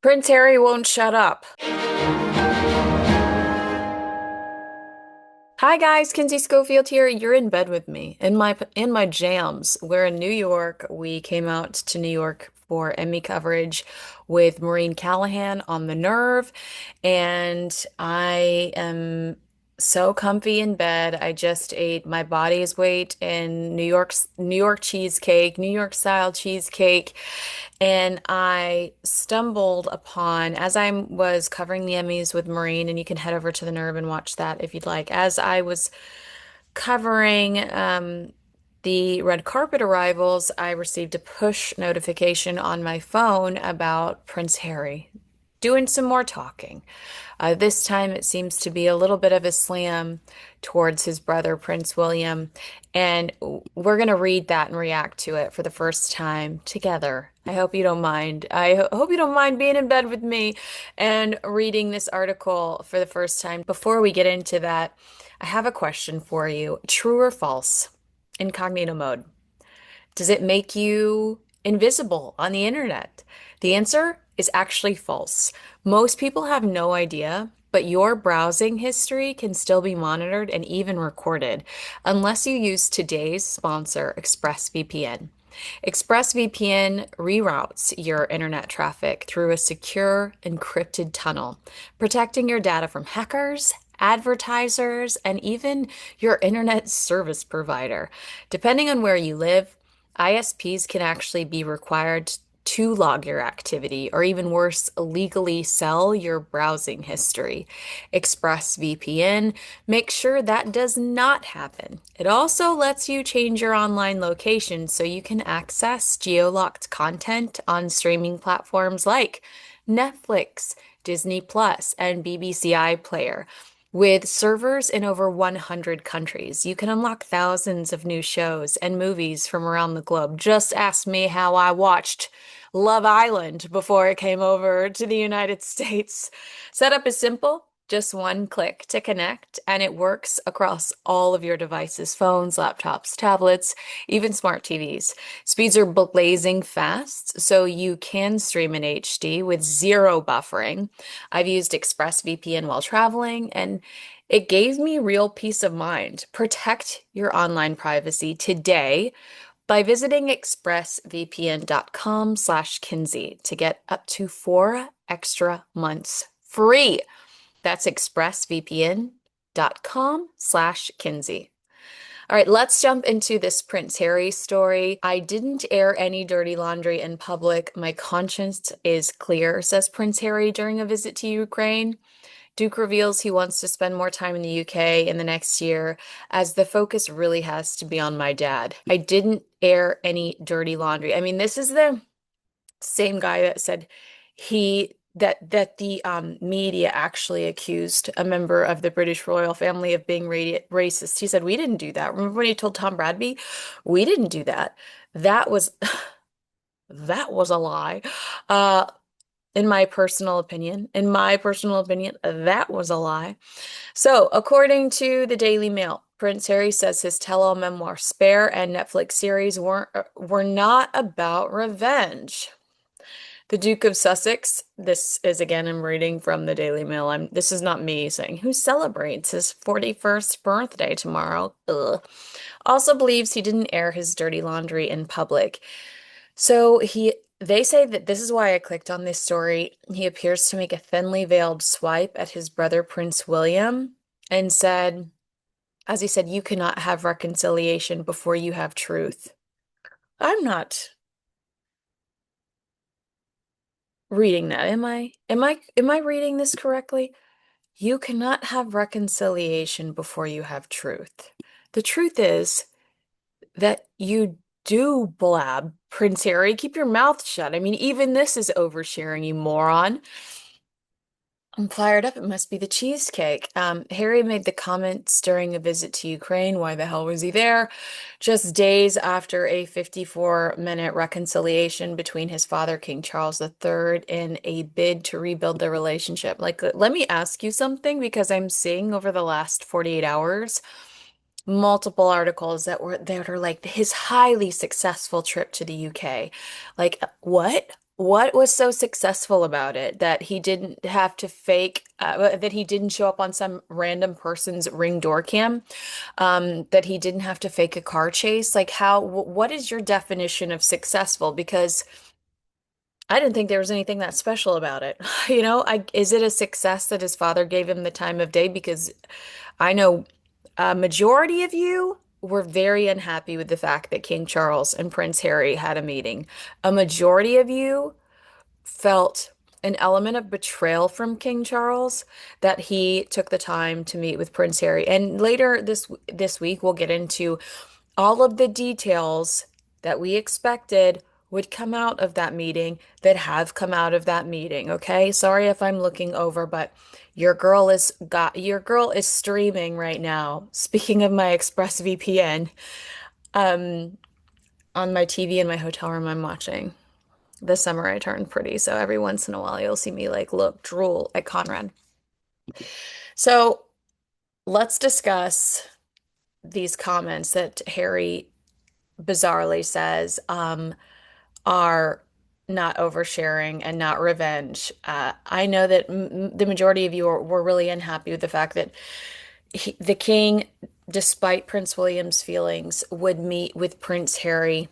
Prince Harry won't shut up. Hi guys, Kinsey Schofield here. You're in bed with me in my jams. We're in New York. We came out to New York for Emmy coverage with Maureen Callahan on The Nerve, and I am so comfy in bed. I just ate my body's weight in New York cheesecake, New York style cheesecake. And I stumbled upon, as I was covering the Emmys with Maureen, and you can head over to the Nerve and watch that if you'd like. As I was covering the red carpet arrivals, I received a push notification on my phone about Prince Harry doing some more talking. This time it seems to be a little bit of a slam towards his brother, Prince William, and we're going to read that and react to it for the first time together. I hope you don't mind. I hope you don't mind being in bed with me and reading this article for the first time. Before we get into that, I have a question for you. True or false? Incognito mode. Does it make you invisible on the internet? The answer is actually false. Most people have no idea, but your browsing history can still be monitored and even recorded unless you use today's sponsor, ExpressVPN. ExpressVPN reroutes your internet traffic through a secure, encrypted tunnel, protecting your data from hackers, advertisers, and even your internet service provider. Depending on where you live, ISPs can actually be required to log your activity, or even worse, legally sell your browsing history. ExpressVPN makes sure that does not happen. It also lets you change your online location so you can access geo-locked content on streaming platforms like Netflix, Disney Plus, and BBC iPlayer. With servers in over 100 countries, you can unlock thousands of new shows and movies from around the globe. Just ask me how I watched Love Island before it came over to the United States. Setup is simple. Just one click to connect, and it works across all of your devices, phones, laptops, tablets, even smart TVs. Speeds are blazing fast, so you can stream in HD with zero buffering. I've used ExpressVPN while traveling, and it gave me real peace of mind. Protect your online privacy today by visiting expressvpn.com/Kinsey to get up to 4 extra months free. That's expressvpn.com/Kinsey. All right, let's jump into this Prince Harry story. I didn't air any dirty laundry in public. My conscience is clear, says Prince Harry during a visit to Ukraine. Duke reveals he wants to spend more time in the UK in the next year, as the focus really has to be on my dad. I didn't air any dirty laundry. I mean, this is the same guy that said that the media actually accused a member of the British royal family of being racist. He said, "We didn't do that." Remember when he told Tom Bradby, "We didn't do that." That was that was a lie. Uh, in my personal opinion, that was a lie. So, according to the Daily Mail, Prince Harry says his tell-all memoir Spare and Netflix series were not about revenge. The Duke of Sussex, this is again, I'm reading from the Daily Mail. This is not me saying, who celebrates his 41st birthday tomorrow. Ugh. Also believes he didn't air his dirty laundry in public. So they say that this is why I clicked on this story. He appears to make a thinly veiled swipe at his brother Prince William and said, as he said, you cannot have reconciliation before you have truth. I'm not reading that, am I? Am I reading this correctly? You cannot have reconciliation before you have truth. The truth is that you do blab, Prince Harry. Keep your mouth shut. I mean, even this is oversharing, you moron. I'm fired up. It must be the cheesecake. Harry made the comments during a visit to Ukraine. Why the hell was he there? Just days after a 54-minute reconciliation between his father, King Charles III, in a bid to rebuild the relationship. Like, let me ask you something, because I'm seeing over the last 48 hours multiple articles that are like his highly successful trip to the UK. Like, what? What was so successful about it that he didn't have to fake, that he didn't show up on some random person's Ring door cam, that he didn't have to fake a car chase? Like, what is your definition of successful? Because I didn't think there was anything that special about it. Is it a success that his father gave him the time of day? Because I know a majority of you were very unhappy with the fact that King Charles and Prince Harry had a meeting. A majority of you felt an element of betrayal from King Charles that he took the time to meet with Prince Harry. And later this week we'll get into all of the details that we expected would come out of that meeting that have come out of that meeting, okay? Sorry if I'm looking over, but your girl is streaming right now. Speaking of my ExpressVPN, um, on my TV in my hotel room, I'm watching This Summer I Turned Pretty. So every once in a while you'll see me like look, drool at Conrad. So let's discuss these comments that Harry bizarrely says are not oversharing and not revenge. I know that the majority of you were really unhappy with the fact that the king, despite Prince William's feelings, would meet with Prince Harry.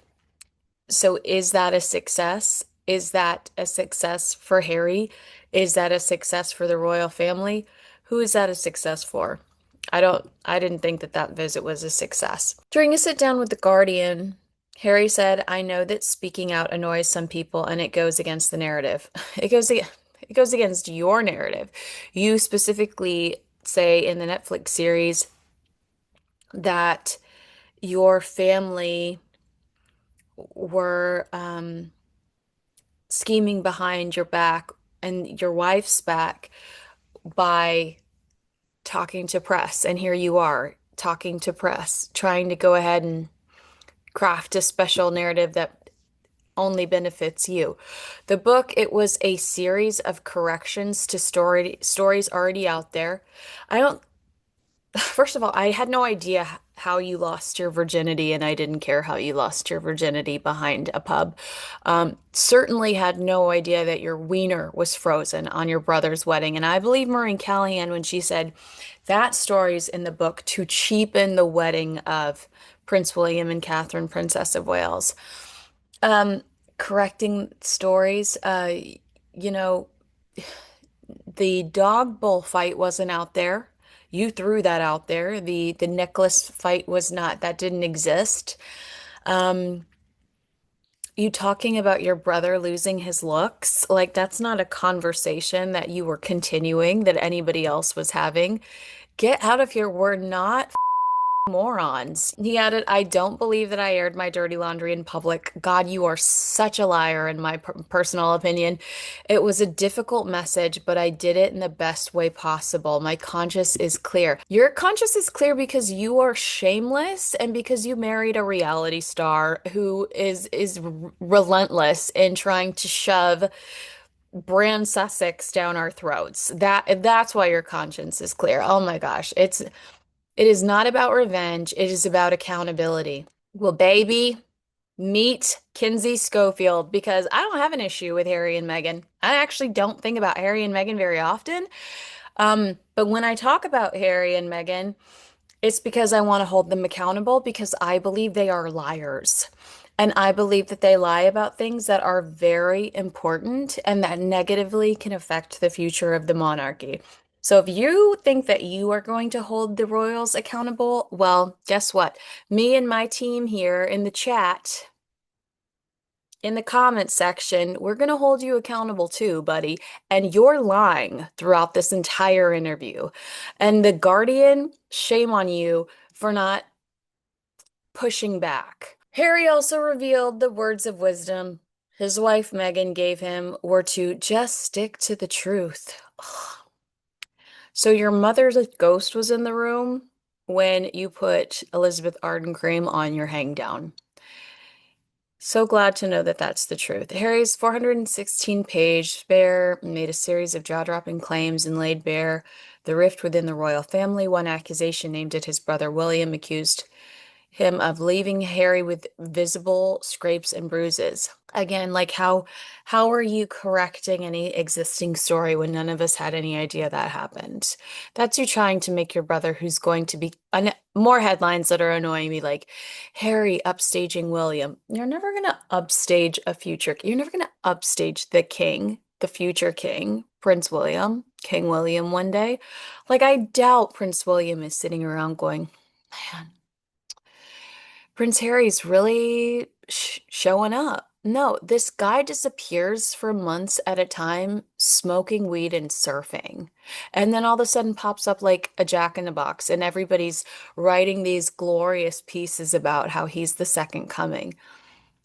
So is that a success? Is that a success for Harry? Is that a success for the royal family? Who is that a success for? I didn't think that that visit was a success. During a sit down with the Guardian, Harry said, I know that speaking out annoys some people and it goes against the narrative. It goes against your narrative. You specifically say in the Netflix series that your family were scheming behind your back and your wife's back by talking to press. And here you are talking to press, trying to go ahead and craft a special narrative that only benefits you. The book, it was a series of corrections to stories already out there. I don't First of all, I had no idea how you lost your virginity, and I didn't care how you lost your virginity behind a pub. Certainly had no idea that your wiener was frozen on your brother's wedding. And I believe Maureen Callahan when she said that story's in the book to cheapen the wedding of Prince William and Catherine, Princess of Wales. Um, Correcting stories, you know, the dog bullfight wasn't out there. You threw that out there. The necklace fight was not, that didn't exist. Um, you talking about your brother losing his looks, like that's not a conversation that you were continuing that anybody else was having. Get out of here. We're not morons. He added, I don't believe that I aired my dirty laundry in public. God, you are such a liar, in my personal opinion. It was a difficult message, but I did it in the best way possible. My conscience is clear. Your conscience is clear because you are shameless and because you married a reality star who is relentless in trying to shove brand Sussex down our throats. That's why your conscience is clear. Oh my gosh. It is not about revenge. It is about accountability. Well, baby, meet Kinsey Schofield because I don't have an issue with Harry and Meghan. I actually don't think about Harry and Meghan very often. But when I talk about Harry and Meghan, it's because I want to hold them accountable because I believe they are liars. And I believe that they lie about things that are very important and that negatively can affect the future of the monarchy. So if you think that you are going to hold the royals accountable, well, guess what? Me and my team here in the chat, in the comments section, we're going to hold you accountable too, buddy. And you're lying throughout this entire interview. And The Guardian, shame on you for not pushing back. Harry also revealed the words of wisdom his wife Meghan gave him were to just stick to the truth. So your mother's ghost was in the room when you put Elizabeth Arden cream on your hang down. So glad to know that that's the truth. Harry's 416-page spare made a series of jaw-dropping claims and laid bare the rift within the royal family. One accusation aimed at his brother William accused him of leaving Harry with visible scrapes and bruises. Again, like how are you correcting any existing story when none of us had any idea that happened? That's you trying to make your brother, who's going to be more headlines that are annoying me, like Harry upstaging William. You're never gonna upstage a future. You're never gonna upstage the king, the future king, Prince William, King William one day. Like I doubt Prince William is sitting around going, man, Prince Harry's really showing up. No, this guy disappears for months at a time, smoking weed and surfing. And then all of a sudden pops up like a jack in the box, and everybody's writing these glorious pieces about how he's the second coming.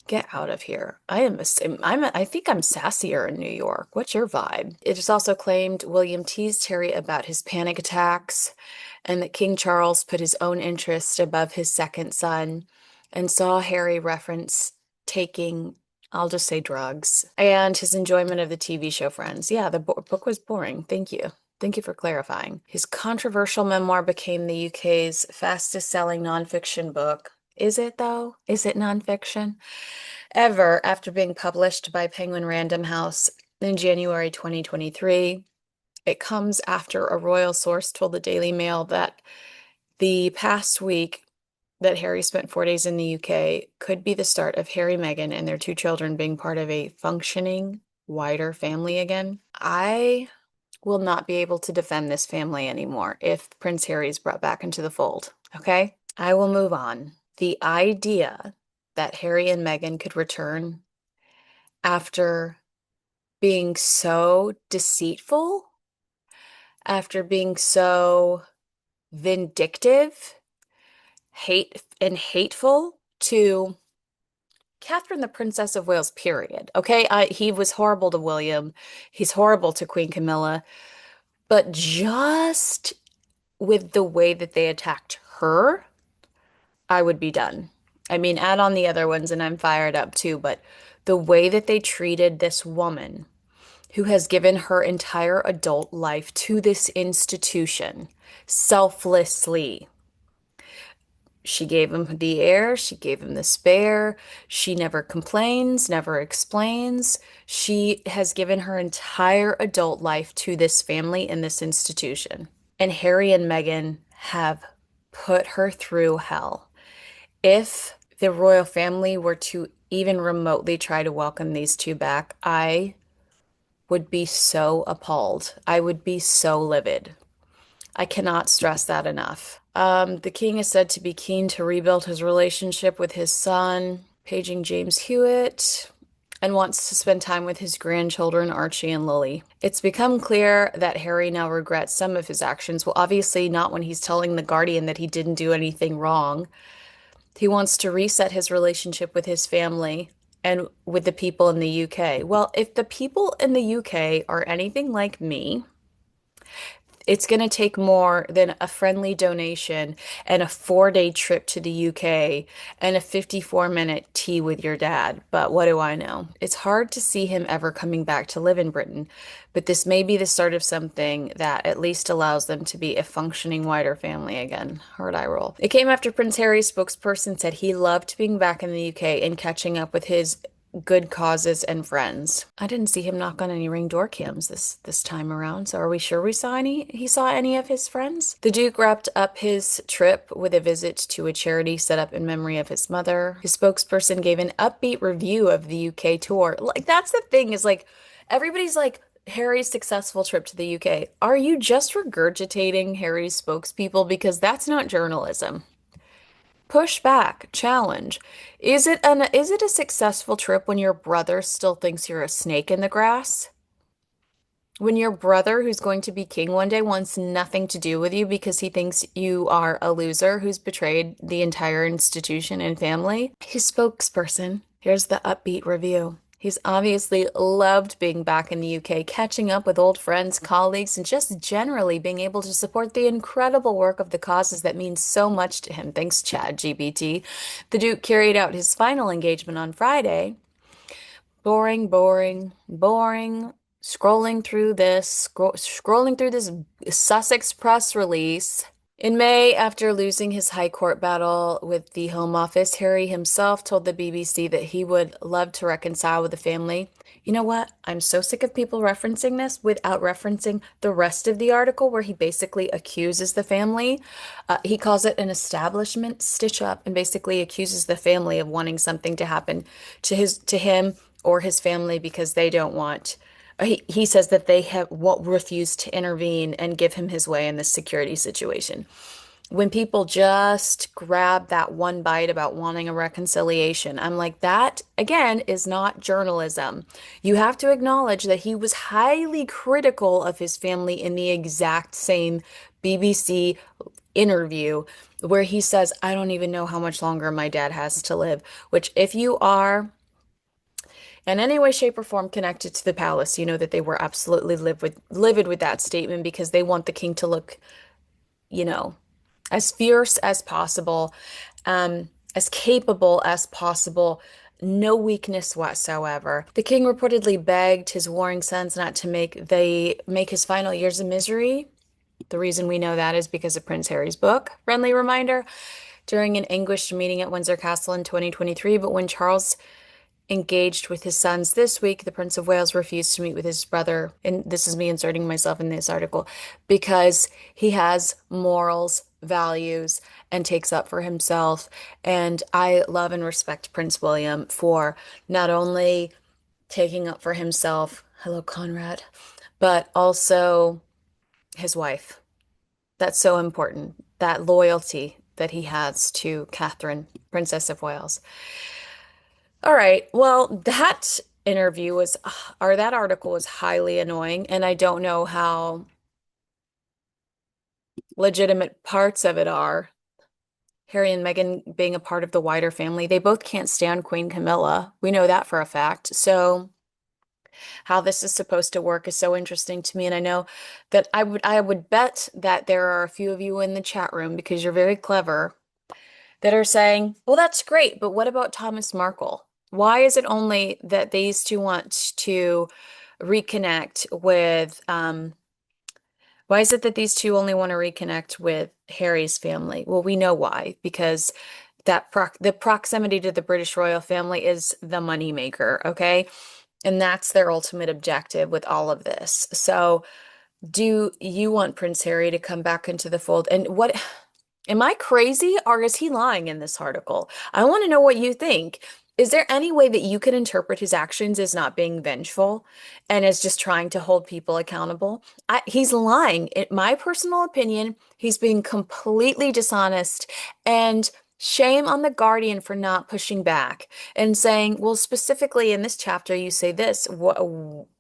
Get out of here. I think I'm sassier in New York. What's your vibe? It is also claimed William teased Harry about his panic attacks and that King Charles put his own interest above his second son and saw Harry reference taking, I'll just say drugs, and his enjoyment of the TV show Friends. Yeah, the book was boring. Thank you. Thank you for clarifying. His controversial memoir became the UK's fastest selling nonfiction book. Is it though? Is it nonfiction? Ever after being published by Penguin Random House in January 2023. It comes after a royal source told the Daily Mail that the past week that Harry spent 4 days in the UK could be the start of Harry, Meghan, and their two children being part of a functioning, wider family again. I will not be able to defend this family anymore if Prince Harry is brought back into the fold. Okay? I will move on. The idea that Harry and Meghan could return after being so deceitful, after being so vindictive, hateful to Catherine, the Princess of Wales, period. Okay, he was horrible to William. He's horrible to Queen Camilla. But just with the way that they attacked her, I would be done. I mean, add on the other ones and I'm fired up too, but the way that they treated this woman who has given her entire adult life to this institution selflessly. She gave him the air, she gave him the spare. She never complains, never explains. She has given her entire adult life to this family and this institution. And Harry and Meghan have put her through hell. If the royal family were to even remotely try to welcome these two back, I would be so appalled. I would be so livid. I cannot stress that enough. The king is said to be keen to rebuild his relationship with his son, paging James Hewitt, and wants to spend time with his grandchildren, Archie and Lily. It's become clear that Harry now regrets some of his actions. Well, obviously not when he's telling the Guardian that he didn't do anything wrong. He wants to reset his relationship with his family and with the people in the UK. Well, if the people in the UK are anything like me, it's going to take more than a friendly donation and a 4 day trip to the UK and a 54-minute tea with your dad. But what do I know? It's hard to see him ever coming back to live in Britain, but this may be the start of something that at least allows them to be a functioning wider family again. Hard eye roll. It came after Prince Harry's spokesperson said he loved being back in the UK and catching up with his good causes and friends. I didn't see him knock on any ring door cams this time around. So are we sure he saw any of his friends? The Duke wrapped up his trip with a visit to a charity set up in memory of his mother. His spokesperson gave an upbeat review of the UK tour. Like that's the thing is like everybody's like Harry's successful trip to the UK. Are you just regurgitating Harry's spokespeople? Because that's not journalism. Push back, challenge. Is it a successful trip when your brother still thinks you're a snake in the grass? When your brother, who's going to be king one day, wants nothing to do with you because he thinks you are a loser who's betrayed the entire institution and family? His spokesperson, here's the upbeat review. He's obviously loved being back in the UK, catching up with old friends, colleagues, and just generally being able to support the incredible work of the causes that mean so much to him. Thanks, Chad GBT. The Duke carried out his final engagement on Friday. Boring, boring, boring. Scrolling through this Sussex press release In May, after losing his high court battle with the Home Office, Harry himself told the BBC that he would love to reconcile with the family. You know what? I'm so sick of people referencing this without referencing the rest of the article where he basically accuses the family. He calls it an establishment stitch up and basically accuses the family of wanting something to happen to him or his family because they don't want. He says that they have what refused to intervene and give him his way in this security situation. When people just grab that one bite about wanting a reconciliation, I'm like, that again is not journalism. You have to acknowledge that he was highly critical of his family in the exact same BBC interview where he says, I don't even know how much longer my dad has to live, which if you are in any way, shape, or form connected to the palace, you know that they were absolutely livid with that statement because they want the king to look, you know, as fierce as possible, as capable as possible, no weakness whatsoever. The king reportedly begged his warring sons not to make his final years a misery. The reason we know that is because of Prince Harry's book, friendly reminder, during an anguished meeting at Windsor Castle in 2023. But when Charles engaged with his sons this week, the Prince of Wales refused to meet with his brother. And this is me inserting myself in this article because he has morals, values, and takes up for himself. And I love and respect Prince William for not only taking up for himself, hello, Conrad, but also his wife. That's so important. That loyalty that he has to Catherine, Princess of Wales. All right. Well, that interview was, or that article was highly annoying, and I don't know how legitimate parts of it are. Harry and Meghan being a part of the wider family, they both can't stand Queen Camilla. We know that for a fact. So, how this is supposed to work is so interesting to me, and I know that I would bet that there are a few of you in the chat room because you're very clever that are saying, well, that's great, but what about Thomas Markle? Why is it only that these two want to reconnect with, why is it that these two only want to reconnect with Harry's family? Well, we know why, because the proximity to the British royal family is the moneymaker, okay? And that's their ultimate objective with all of this. So, do you want Prince Harry to come back into the fold? And what am I crazy or is he lying in this article? I want to know what you think. Is there any way that you could interpret his actions as not being vengeful and as just trying to hold people accountable? He's lying. In my personal opinion, he's being completely dishonest and shame on the Guardian for not pushing back and saying, well, specifically in this chapter, you say this.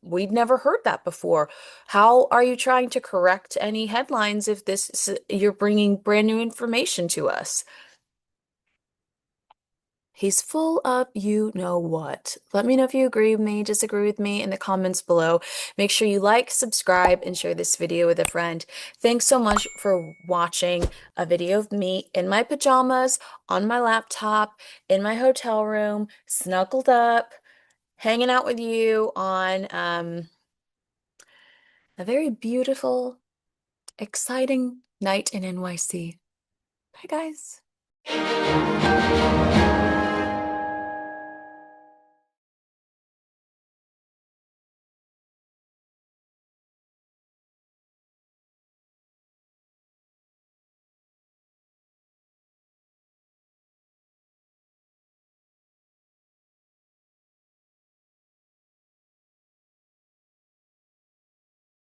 We'd never heard that before. How are you trying to correct any headlines if you're bringing brand new information to us? He's full of you know what. Let me know if you agree with me, disagree with me in the comments below. Make sure you like, subscribe, and share this video with a friend. Thanks so much for watching a video of me in my pajamas, on my laptop, in my hotel room, snuggled up, hanging out with you on a very beautiful, exciting night in NYC. Bye, guys.